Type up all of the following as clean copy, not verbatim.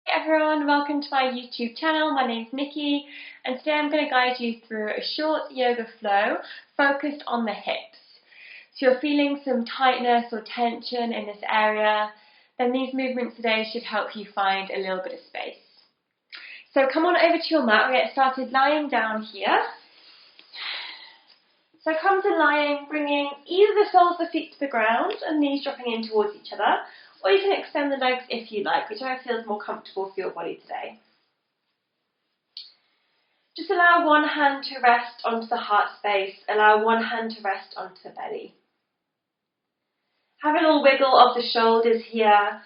Hey everyone, welcome to my YouTube channel. My name's Nikki and today I'm going to guide you through a short yoga flow focused on the hips. So you're feeling some tightness or tension in this area, then these movements today should help you find a little bit of space. So come on over to your mat. We'll get started lying down here. So come to lying, bringing either the soles of the feet to the ground and knees dropping in towards each other, or you can extend the legs if you like, whichever feels more comfortable for your body today. Just allow one hand to rest onto the heart space, allow one hand to rest onto the belly. Have a little wiggle of the shoulders here.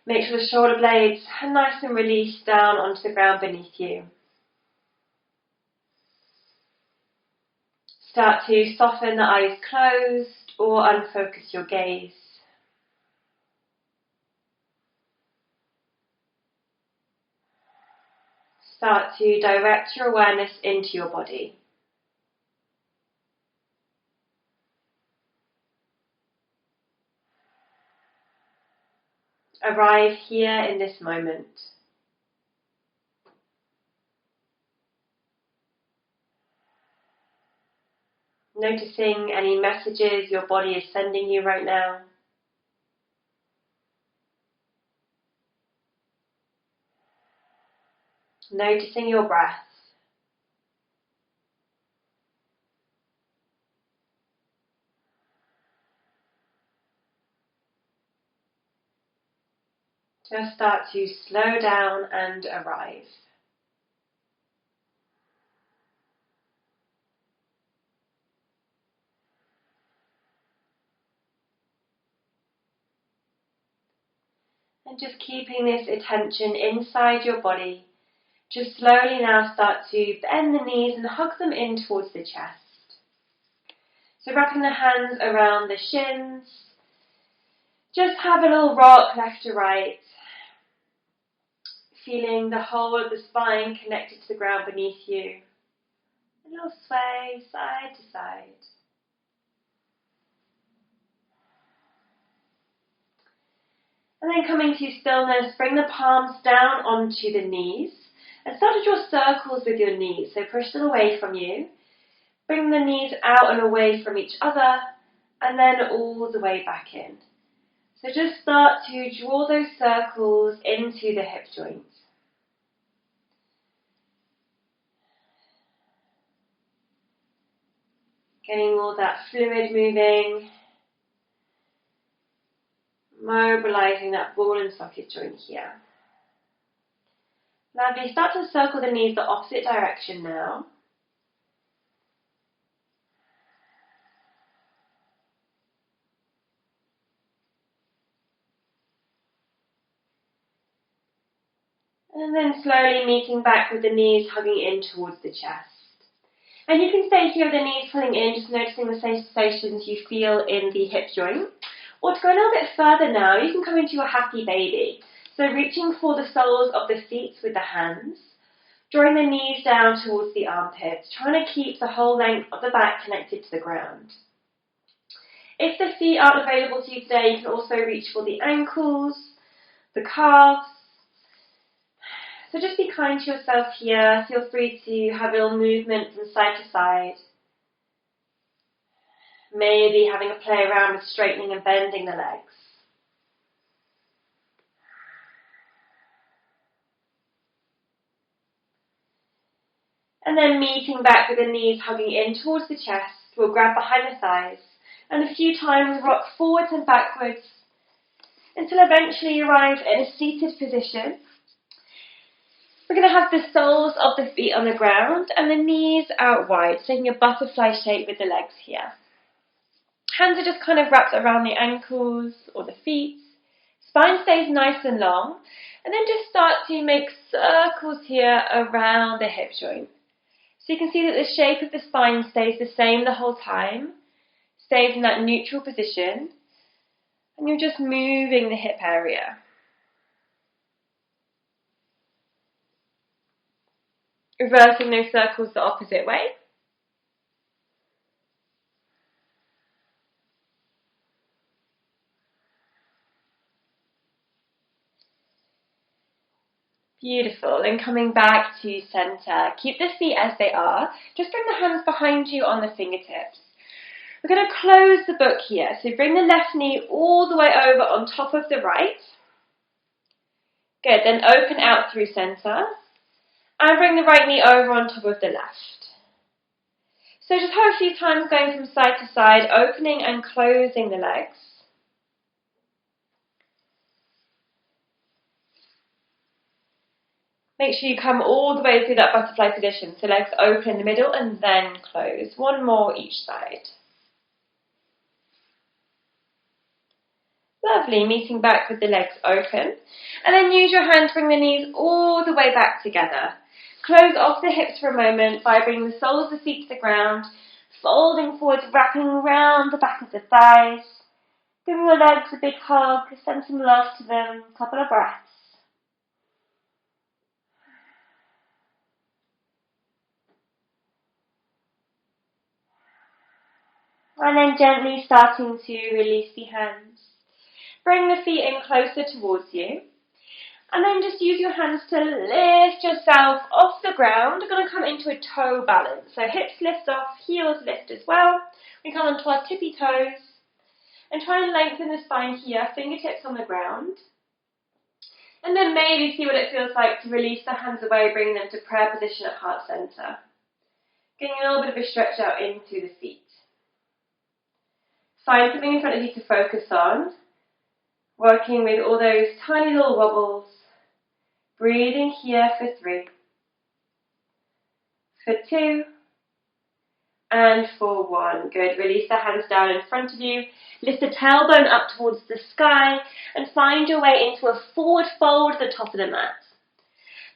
Make sure the shoulder blades are nice and released down onto the ground beneath you. Start to soften the eyes closed or unfocus your gaze. Start to direct your awareness into your body. Arrive here in this moment. Noticing any messages your body is sending you right now. Noticing your breath. Just start to slow down and arrive. And just keeping this attention inside your body. Just slowly now start to bend the knees and hug them in towards the chest. So wrapping the hands around the shins. Just have a little rock left to right. Feeling the whole of the spine connected to the ground beneath you. A little sway side to side. And then coming to stillness, bring the palms down onto the knees and start to draw circles with your knees. So push them away from you. Bring the knees out and away from each other and then all the way back in. So just start to draw those circles into the hip joints. Getting all that fluid moving. Mobilizing that ball and socket joint here. Lovely. Start to circle the knees the opposite direction now. And then slowly meeting back with the knees hugging in towards the chest. And you can stay here with the knees pulling in, just noticing the sensations you feel in the hip joint. Or to go a little bit further now, you can come into your happy baby. So reaching for the soles of the feet with the hands, drawing the knees down towards the armpits, trying to keep the whole length of the back connected to the ground. If the feet aren't available to you today, you can also reach for the ankles, the calves. So just be kind to yourself here. Feel free to have a little movement from side to side. Maybe having a play around with straightening and bending the legs. And then meeting back with the knees hugging in towards the chest. We'll grab behind the thighs. And a few times rock forwards and backwards until eventually you arrive in a seated position. We're going to have the soles of the feet on the ground and the knees out wide, taking a butterfly shape with the legs here. Hands are just kind of wrapped around the ankles or the feet. Spine stays nice and long. And then just start to make circles here around the hip joint. So you can see that the shape of the spine stays the same the whole time. Stays in that neutral position. And you're just moving the hip area. Reversing those circles the opposite way. Beautiful. And coming back to center. Keep the feet as they are. Just bring the hands behind you on the fingertips. We're going to close the book here. So bring the left knee all the way over on top of the right. Good. Then open out through center. And bring the right knee over on top of the left. So just hold a few times going from side to side, opening and closing the legs. Make sure you come all the way through that butterfly position. So legs open in the middle and then close. One more each side. Lovely, meeting back with the legs open. And then use your hand to bring the knees all the way back together. Close off the hips for a moment by bringing the soles of the feet to the ground, folding forwards, wrapping around the back of the thighs. Giving your legs a big hug, send some love to them, a couple of breaths. And then gently starting to release the hands. Bring the feet in closer towards you. And then just use your hands to lift yourself off the ground. We're going to come into a toe balance. So hips lift off, heels lift as well. We come onto our tippy toes. And try and lengthen the spine here, fingertips on the ground. And then maybe see what it feels like to release the hands away, bringing them to prayer position at heart center. Getting a little bit of a stretch out into the feet. Find something in front of you to focus on. Working with all those tiny little wobbles. Breathing here for 3. For 2. And for 1. Good. Release the hands down in front of you. Lift the tailbone up towards the sky. And find your way into a forward fold at the top of the mat.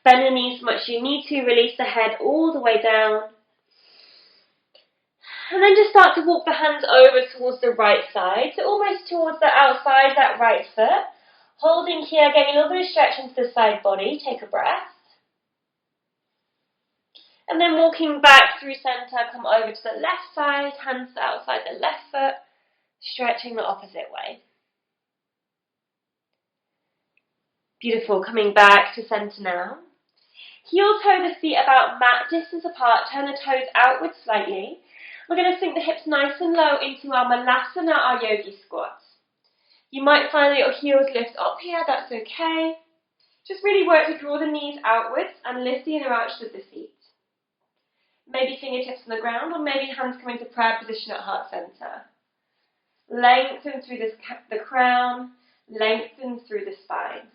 Bend the knees as much as you need to. Release the head all the way down. And then just start to walk the hands over towards the right side. So almost towards the outside of that right foot. Holding here, getting a little bit of stretch into the side body. Take a breath. And then walking back through center, come over to the left side, hands outside the left foot, stretching the opposite way. Beautiful, coming back to center now. Heel toe the feet about mat distance apart, turn the toes outwards slightly. We're going to sink the hips nice and low into our Malasana, our Yogi squats. You might find that your heels lift up here, that's okay. Just really work to draw the knees outwards and lift the inner arches of the feet. Maybe fingertips on the ground, or maybe hands come into prayer position at heart center. Lengthen through the crown, lengthen through the spine.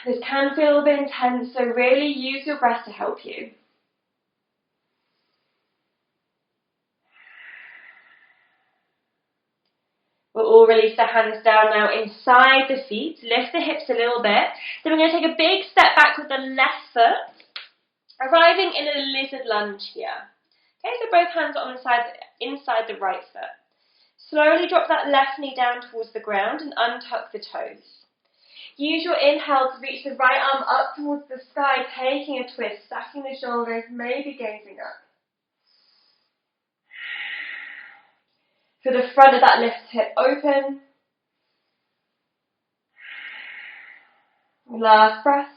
This can feel a bit intense, so really use your breath to help you. We'll all release the hands down now inside the feet. Lift the hips a little bit. Then we're going to take a big step back with the left foot, arriving in a lizard lunge here. Okay, so both hands are on the side, inside the right foot. Slowly drop that left knee down towards the ground and untuck the toes. Use your inhale to reach the right arm up towards the sky, taking a twist, stacking the shoulders, maybe gazing up. So the front of that left hip open. Last breath.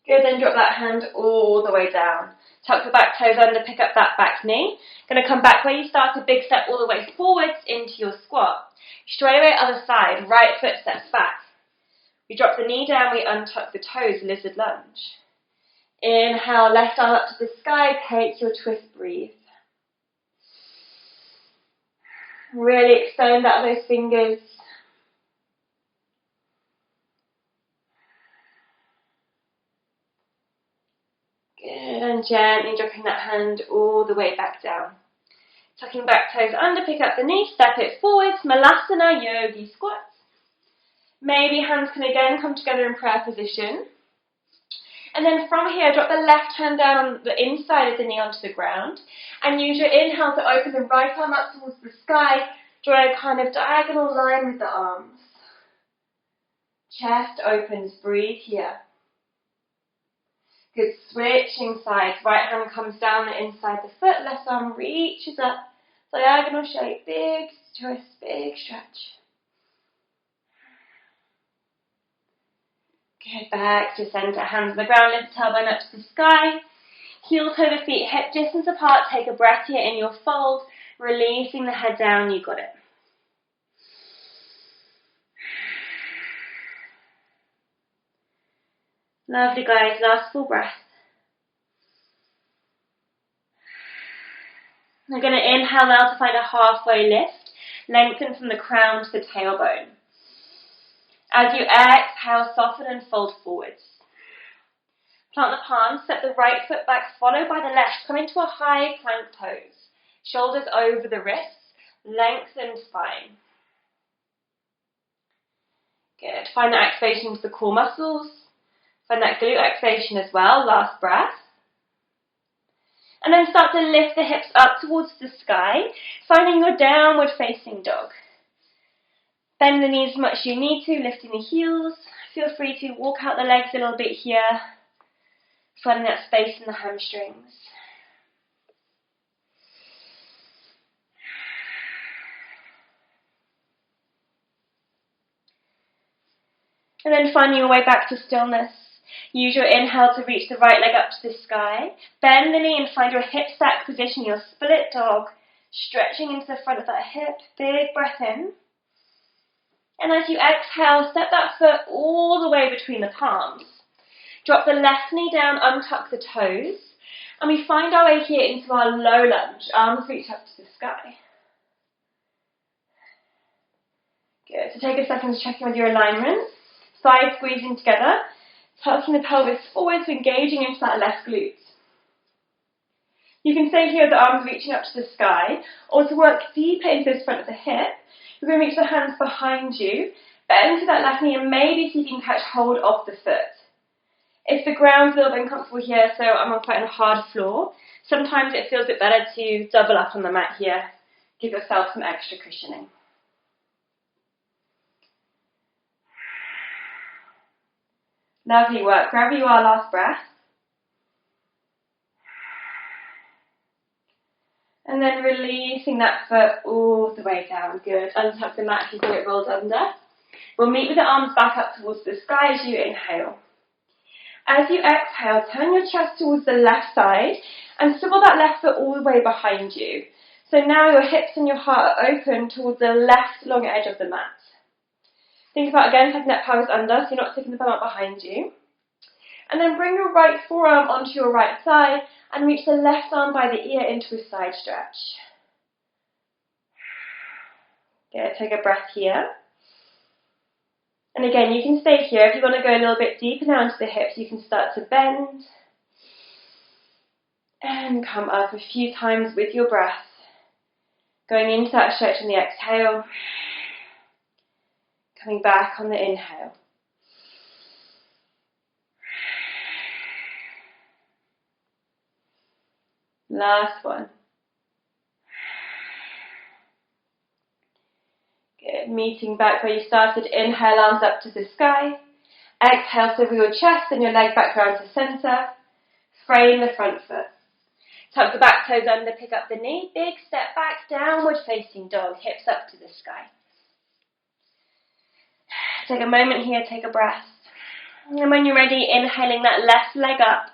Good, then drop that hand all the way down. Tuck the back toes under, pick up that back knee. Going to come back where you start, a big step all the way forwards into your squat. Straight away other side, right foot steps back. We drop the knee down, we untuck the toes, lizard lunge. Inhale, left arm up to the sky, take your twist, breathe. Really extend out those fingers. Good, and gently dropping that hand all the way back down. Tucking back toes under, pick up the knee, step it forwards, Malasana, Yogi squats. Maybe hands can again come together in prayer position. And then from here, drop the left hand down on the inside of the knee onto the ground. And use your inhale to open the right arm up towards the sky. Draw a kind of diagonal line with the arms. Chest opens, breathe here. Good, switching sides. Right hand comes down the inside the foot, left arm reaches up. Diagonal shape, big twist, big stretch. Good, back to center, hands on the ground, lift the tailbone up to the sky. Heel, toe the feet hip distance apart. Take a breath here in your fold, releasing the head down. You got it. Lovely, guys. Last full breath. I'm going to inhale now to find a halfway lift. Lengthen from the crown to the tailbone. As you exhale, soften and fold forwards. Plant the palms, step the right foot back, followed by the left. Come into a high plank pose. Shoulders over the wrists, lengthened spine. Good. Find that activation into the core muscles. Find that glute activation as well. Last breath. And then start to lift the hips up towards the sky, finding your downward facing dog. Bend the knees as much as you need to, lifting the heels. Feel free to walk out the legs a little bit here, finding that space in the hamstrings. And then finding your way back to stillness. Use your inhale to reach the right leg up to the sky. Bend the knee and find your hip stack position, your split dog, stretching into the front of that hip. Big breath in. And as you exhale, step that foot all the way between the palms. Drop the left knee down, untuck the toes. And we find our way here into our low lunge. Arms reach up to the sky. Good. So take a second to check in with your alignment. Thighs squeezing together. Tucking the pelvis forwards, engaging into that left glute. You can stay here with the arms reaching up to the sky, or to work deeper into the front of the hip, you're going to reach the hands behind you, bend to that left knee, and maybe see if you can catch hold of the foot. If the ground's a little bit uncomfortable here, so I'm on quite a hard floor, sometimes it feels a bit better to double up on the mat here. Give yourself some extra cushioning. Lovely work. Wherever you are, last breath. And then releasing that foot all the way down. Good. Untuck the mat if you've got it rolled under. We'll meet with the arms back up towards the sky as you inhale. As you exhale, turn your chest towards the left side and swivel that left foot all the way behind you. So now your hips and your heart are open towards the left long edge of the mat. Think about, again, tucking that pelvis under so you're not sticking the bum out behind you. And then bring your right forearm onto your right side and reach the left arm by the ear into a side stretch. Good, take a breath here. And again, you can stay here. If you want to go a little bit deeper now into the hips, you can start to bend. And come up a few times with your breath. Going into that stretch on the exhale. Coming back on the inhale. Last one. Good. Meeting back where you started. Inhale, arms up to the sky. Exhale, swivel your chest and your leg back round to center. Frame the front foot. Tuck the back toes under, pick up the knee. Big step back, downward facing dog. Hips up to the sky. Take a moment here, take a breath. And when you're ready, inhaling that left leg up,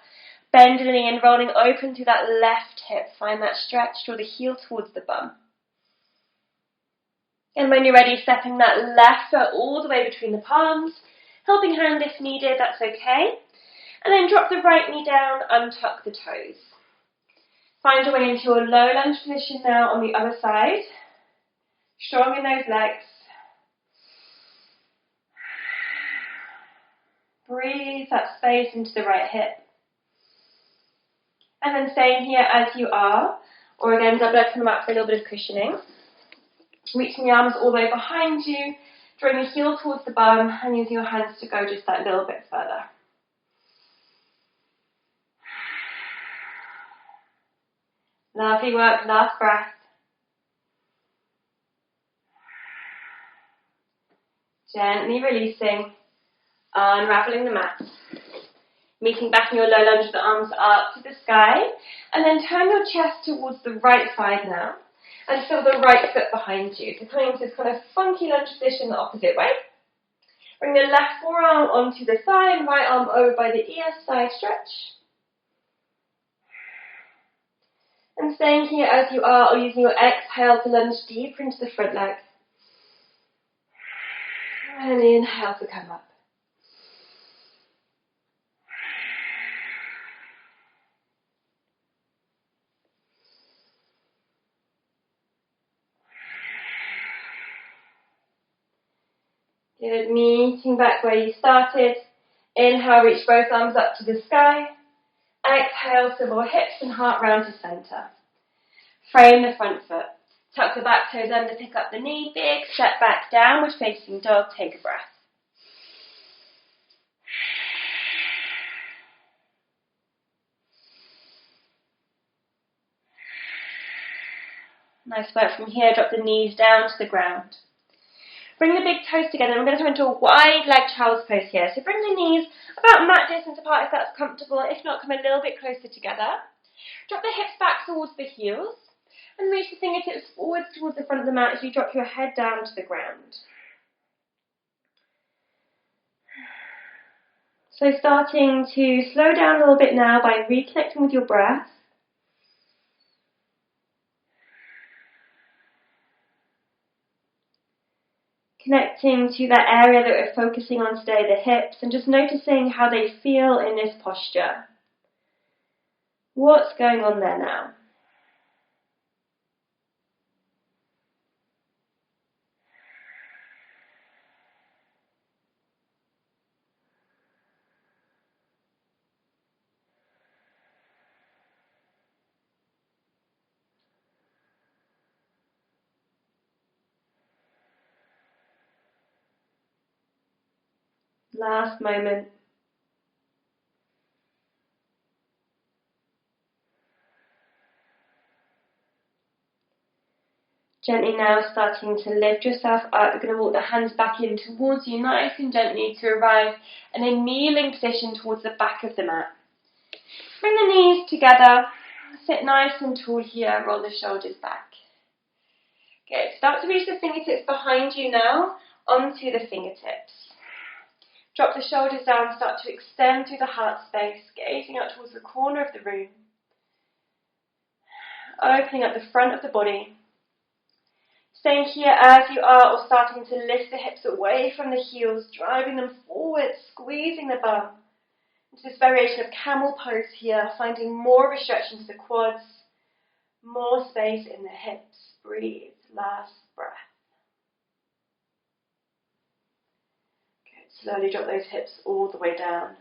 bending the knee and rolling open to that left hip. Find that stretch, draw the heel towards the bum. And when you're ready, stepping that left foot all the way between the palms. Helping hand if needed, that's okay. And then drop the right knee down, untuck the toes. Find your way into your low lunge position now on the other side. Strong in those legs. Breathe that space into the right hip. And then staying here as you are, or again, double up on the mat for a little bit of cushioning. Reaching the arms all the way behind you, drawing the heel towards the bum, and using your hands to go just that little bit further. Lovely work, last breath. Gently releasing, unraveling the mat. Meeting back in your low lunge with the arms up to the sky. And then turn your chest towards the right side now. And feel the right foot behind you. So coming into this kind of funky lunge position the opposite way. Bring the left forearm onto the thigh and right arm over by the ear, side stretch. And staying here as you are, or using your exhale to lunge deeper into the front leg. And inhale to come up. Good, meeting back where you started. Inhale, reach both arms up to the sky. Exhale, swivel hips and heart round to centre. Frame the front foot. Tuck the back toes under, pick up the knee. Big step back, downward facing dog. Take a breath. Nice work from here. Drop the knees down to the ground. Bring the big toes together. We're going to come into a wide leg child's pose here. So bring the knees about mat distance apart if that's comfortable. If not, come a little bit closer together. Drop the hips back towards the heels. And reach the fingertips forwards towards the front of the mat as you drop your head down to the ground. So starting to slow down a little bit now by reconnecting with your breath. Connecting to that area that we're focusing on today, the hips, and just noticing how they feel in this posture. What's going on there now? Last moment. Gently now starting to lift yourself up. You're going to walk the hands back in towards you, nice and gently, to arrive in a kneeling position towards the back of the mat. Bring the knees together. Sit nice and tall here. Roll the shoulders back. Good. Start to reach the fingertips behind you now onto the fingertips. Drop the shoulders down, start to extend through the heart space, gazing out towards the corner of the room. Opening up the front of the body. Staying here as you are, or starting to lift the hips away from the heels, driving them forward, squeezing the bum. Into this variation of camel pose here, finding more of a stretch into the quads, more space in the hips. Breathe. Last breath. Slowly drop those hips all the way down.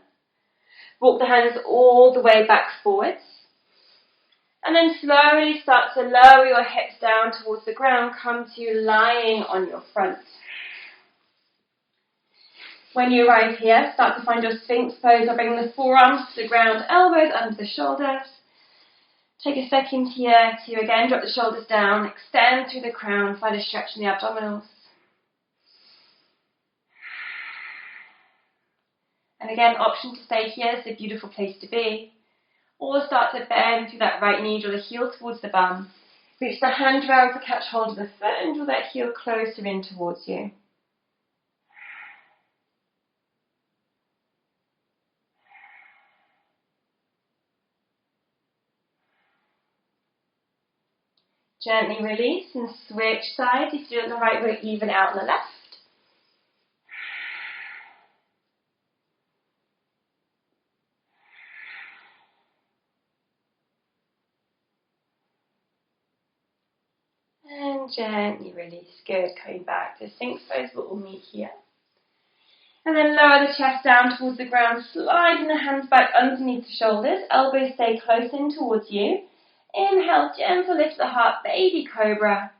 Walk the hands all the way back forwards. And then slowly start to lower your hips down towards the ground. Come to lying on your front. When you arrive here, start to find your Sphinx pose or bring the forearms to the ground, elbows under the shoulders. Take a second here to again drop the shoulders down, extend through the crown, find a stretch in the abdominals. And again, option to stay here is a beautiful place to be. Or start to bend through that right knee, draw the heel towards the bum. Reach the hand round to catch hold of the foot and draw that heel closer in towards you. Gently release and switch sides. If you're on the right, we'll even out on the left. And gently release. Good. Coming back to Sphinx pose, but we'll meet here. And then lower the chest down towards the ground, sliding the hands back underneath the shoulders. Elbows stay close in towards you. Inhale, gentle lift the heart, baby cobra.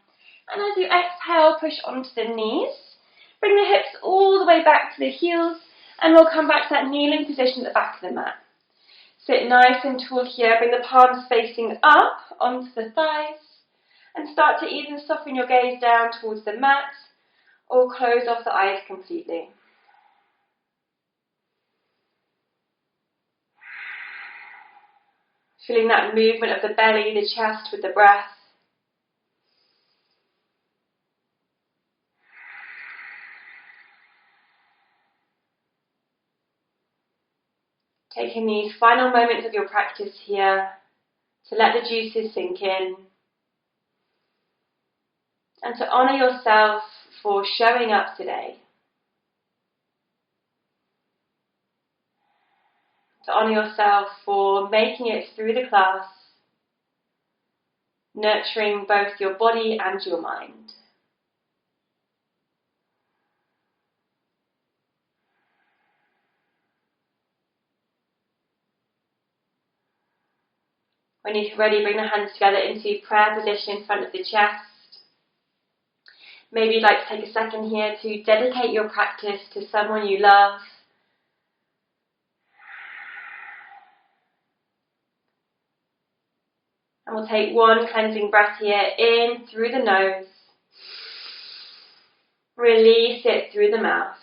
And as you exhale, push onto the knees. Bring the hips all the way back to the heels, and we'll come back to that kneeling position at the back of the mat. Sit nice and tall here. Bring the palms facing up onto the thighs, and start to even soften your gaze down towards the mat, or close off the eyes completely. Feeling that movement of the belly, the chest with the breath. Taking these final moments of your practice here to let the juices sink in and to honour yourself for showing up today. To honour yourself for making it through the class, nurturing both your body and your mind. When you're ready, bring the hands together into prayer position in front of the chest. Maybe you'd like to take a second here to dedicate your practice to someone you love. And we'll take one cleansing breath here, in through the nose. Release it through the mouth.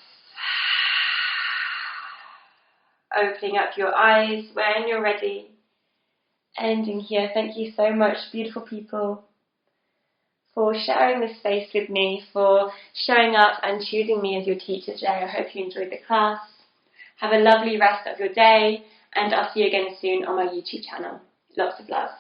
Opening up your eyes when you're ready. Ending here. Thank you so much, beautiful people, for sharing this space with me, for showing up and choosing me as your teacher today. I hope you enjoyed the class. Have a lovely rest of your day, and I'll see you again soon on my YouTube channel. Lots of love.